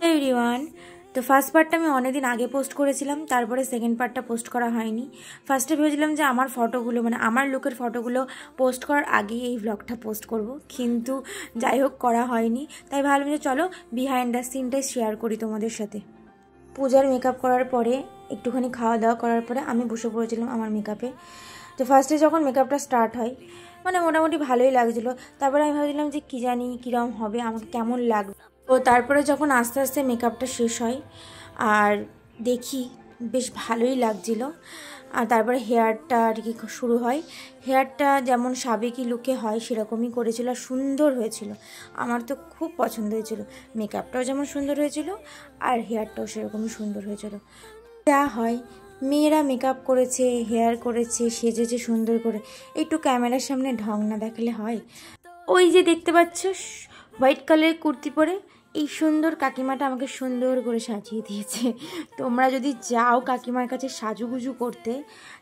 Everyone, তো first পার্টটা আমি অনেকদিন আগে পোস্ট করেছিলাম, তারপরে সেকেন্ড পার্টটা পোস্ট করা হয়নি। ফার্স্টে ভেবেছিলাম যে আমার ফটোগুলো মানে আমার লুকের ফটোগুলো পোস্ট করার আগেই এই ব্লগটা পোস্ট করব, কিন্তু যাই হোক করা হয়নি। তাই ভাবলাম যে চলো বিহাইন্ড দ্য সিনটাই শেয়ার করি তোমাদের সাথে। পূজার মেকআপ করার পরে একটুখানি খাওয়া দাওয়া করার পরে আমি বসে পড়েছিলাম আমার মেকআপে। তো ফার্স্টে যখন মেকআপটা স্টার্ট হয় মানে মোটামুটি ভালোই লাগছিলো। তারপরে আমি ভাবছিলাম যে কী জানি কীরকম হবে, আমাকে কেমন লাগবে। তো তারপরে যখন আস্তে আস্তে মেকআপটা শেষ হয় আর দেখি বেশ ভালোই লাগছিল। আর তারপরে হেয়ারটা আর কি শুরু হয়। হেয়ারটা যেমন সাবেকি লুকে হয় সেরকমই করেছিল, আর সুন্দর হয়েছিল। আমার তো খুব পছন্দ হয়েছিল। মেকআপটাও যেমন সুন্দর হয়েছিল আর হেয়ারটাও সেরকমই সুন্দর হয়েছিল। যা হয়, মেয়েরা মেকআপ করেছে, হেয়ার করেছে, সেজেছে সুন্দর করে, একটু ক্যামেরার সামনে ঢং না দেখালে হয়? ওই যে দেখতে পাচ্ছ হোয়াইট কালারের কুর্তি পরে এই সুন্দর কাকিমাটা আমাকে সুন্দর করে সাজিয়ে দিয়েছে। তোমরা যদি যাও কাকিমার কাছে সাজুগুজু করতে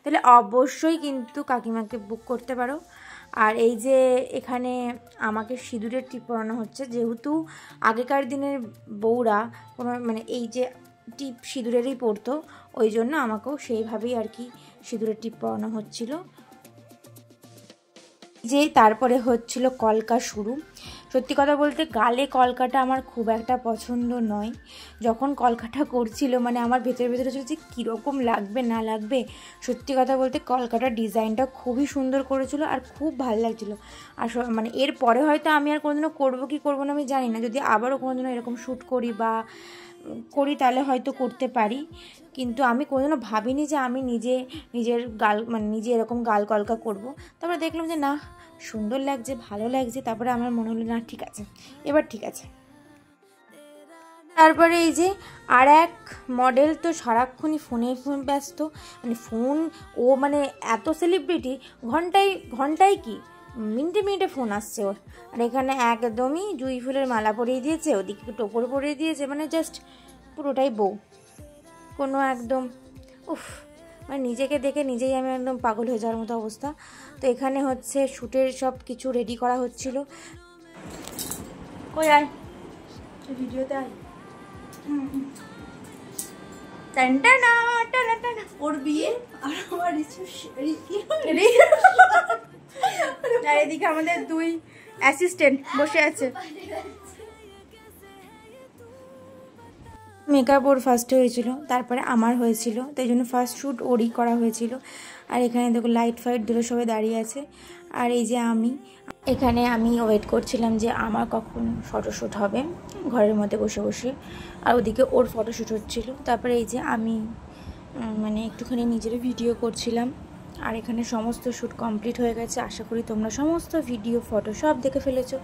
তাহলে অবশ্যই কিন্তু কাকিমাকে বুক করতে পারো। আর এই যে এখানে আমাকে সিঁদুরের টিপ পরানো হচ্ছে, যেহেতু আগেকার দিনের বউরা কোনো মানে এই যে টিপ সিঁদুরেরই পরতো, ওই জন্য আমাকেও সেইভাবেই আর কি সিঁদুরের টিপ পরানো হচ্ছিল। যে তারপরে হচ্ছিল কলকা শুরু। সত্যি কথা বলতে গালে কলকাটা আমার খুব একটা পছন্দ নয়। যখন কলকাটা করছিল মানে আমার ভেতরে ভেতরে ছিল যে কীরকম লাগবে না লাগবে। সত্যি কথা বলতে কলকাটার ডিজাইনটা খুবই সুন্দর করেছিল আর খুব ভালো লাগছিলো। আর মানে এরপরে হয়তো আমি আর কোনোদিনও করবো কি করবো না আমি জানি না, যদি আবারও কোনোদিনও এরকম শ্যুট করি বা করি তাহলে হয়তো করতে পারি। কিন্তু আমি কোনোদিনও ভাবিনি যে আমি নিজের গাল মানে নিজে এরকম গাল কলকা করব। তারপরে দেখলাম যে না, সুন্দর লাগছে, ভালো লাগছে। তারপরে আমার মনে হলো না ঠিক আছে, এবার ঠিক আছে। তারপরে এই যে আর এক মডেল তো সারাক্ষণই ফোনে ব্যস্ত, মানে ফোন ও মানে এত সেলিব্রিটি, ঘন্টায় কি মিনিটে মিনিটে ফোন আসছে ওর। আর এখানে একদমই জুঁই ফুলের মালা পরিয়ে দিয়েছে, ওদিকে টোপর পরিয়ে দিয়েছে, মানে জাস্ট পুরোটাই বউ কোনো একদম উফ, মানে নিজেকে দেখে নিজেই আমি একদম পাগল হয়ে যাওয়ার মতো অবস্থা। তো এখানে হচ্ছে শ্যুটের সব কিছু রেডি করা হচ্ছিল। কই আয় ভিডিওতে আয়। ওর বিয়ে আর আমার আর এদিকে আমাদের দুই অ্যাসিস্ট্যান্ট বসে আছে। মেকআপ ওর ফার্স্টে হয়েছিল, তারপরে আমার হয়েছিল, তাই জন্য ফার্স্ট শ্যুট ওরই করা হয়েছিল। আর এখানে দেখো লাইট ফাইট দিল, সবাই দাঁড়িয়ে আছে। আর এই যে এখানে আমি ওয়েট করছিলাম যে আমার কখন ফটোশ্যুট হবে ঘরের মধ্যে বসে বসে, আর ওদিকে ওর ফটোশ্যুট হচ্ছিল। তারপরে এই যে আমি মানে একটুখানি নিজের ভিডিও করছিলাম। আর এখানে সমস্ত শ্যুট কমপ্লিট হয়ে গেছে। আশা করি তোমরা সমস্ত ভিডিও ফটো সব দেখে ফেলেছো।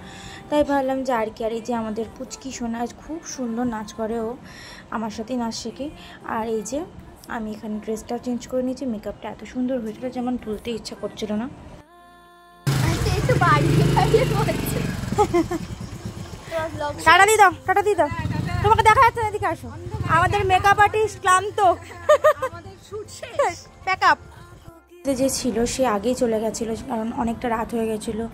তাই ভাবলাম যে আর কি। আর এই যে আমাদের পুচকি সোনা খুব সুন্দর নাচ করে, ও আমার সাথেই নাচ শেখে। আর এই যে আমি এখানে ড্রেসটা চেঞ্জ করে নিয়েছি। মেকআপটা এত সুন্দর হয়েছিল যেমন তুলতে ইচ্ছা করছিল না। টাটা দিয়ে দাও, টাটা দিয়ে দাও। তোমাকে দেখা যাচ্ছে না, এদিকে আসো। আমাদের মেকআপ আর্টিস্ট ক্লান্ত, প্যাকআপ যে ছিল সে আগেই চলে গেছিলো, কারণ অনেকটা রাত হয়ে গেছিলো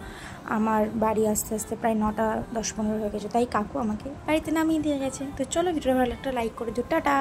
আমার বাড়ি আস্তে আস্তে, প্রায় 9টা 10-15 হয়ে গেছে। তাই কাকু আমাকে বাড়িতে নামিয়ে দিয়ে গেছে। তো চলো ভিডিওটা ভালো একটা লাইক করে দিও, টাটা।